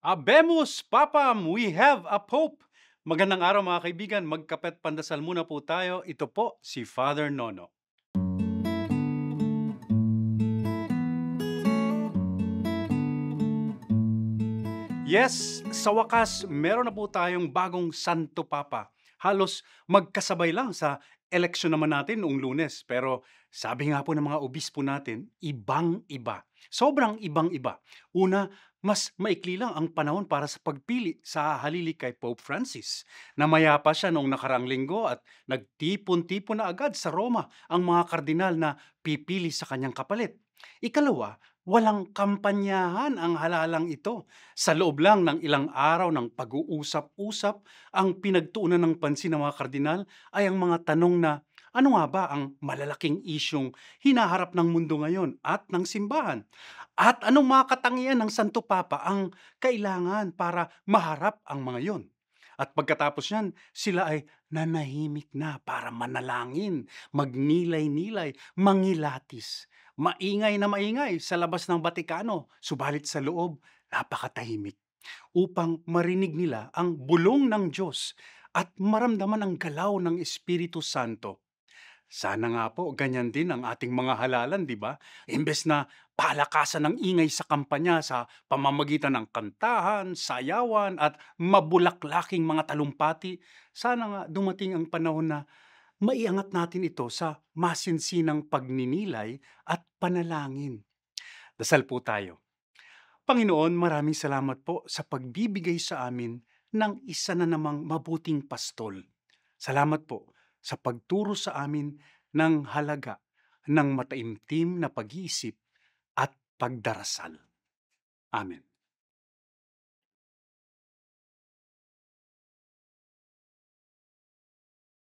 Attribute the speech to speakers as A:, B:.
A: Habemus Papam, we have a Pope. Magandang araw mga kaibigan, magkape't pandasal muna po tayo. Ito po si Father Nono. Yes, sa wakas, meron na po tayong bagong Santo Papa. Halos magkasabay lang sa eleksyon naman natin noong Lunes. Pero sabi nga po ng mga obispo natin, ibang-iba. Sobrang ibang-iba. Una, mas maikli lang ang panahon para sa pagpili sa halili kay Pope Francis. Namaya pa siya noong nakarang linggo at nagtipon-tipon na agad sa Roma ang mga kardinal na pipili sa kanyang kapalit. Ikalawa, walang kampanyahan ang halalang ito. Sa loob lang ng ilang araw ng pag-uusap-usap, ang pinagtuunan ng pansin ng mga kardinal ay ang mga tanong na ano nga ba ang malalaking isyong hinaharap ng mundo ngayon at ng simbahan? At anong mga katangian ng Santo Papa ang kailangan para maharap ang mga yon? At pagkatapos yan, sila ay nanahimik na para manalangin, magnilay-nilay, mangilatis. Maingay na maingay sa labas ng Batikano, subalit sa loob, napakatahimik. Upang marinig nila ang bulong ng Diyos at maramdaman ang galaw ng Espiritu Santo. Sana nga po ganyan din ang ating mga halalan, 'di ba? Imbes na palakasan ng ingay sa kampanya sa pamamagitan ng kantahan, sayawan at mabulaklaking mga talumpati, sana nga dumating ang panahon na maiangat natin ito sa masinsinang pagninilay at panalangin. Dasal po tayo. Panginoon, maraming salamat po sa pagbibigay sa amin ng isa na namang mabuting pastol. Salamat po sa pagturo sa amin ng halaga ng mataimtim na pag-iisip at pagdarasal. Amen.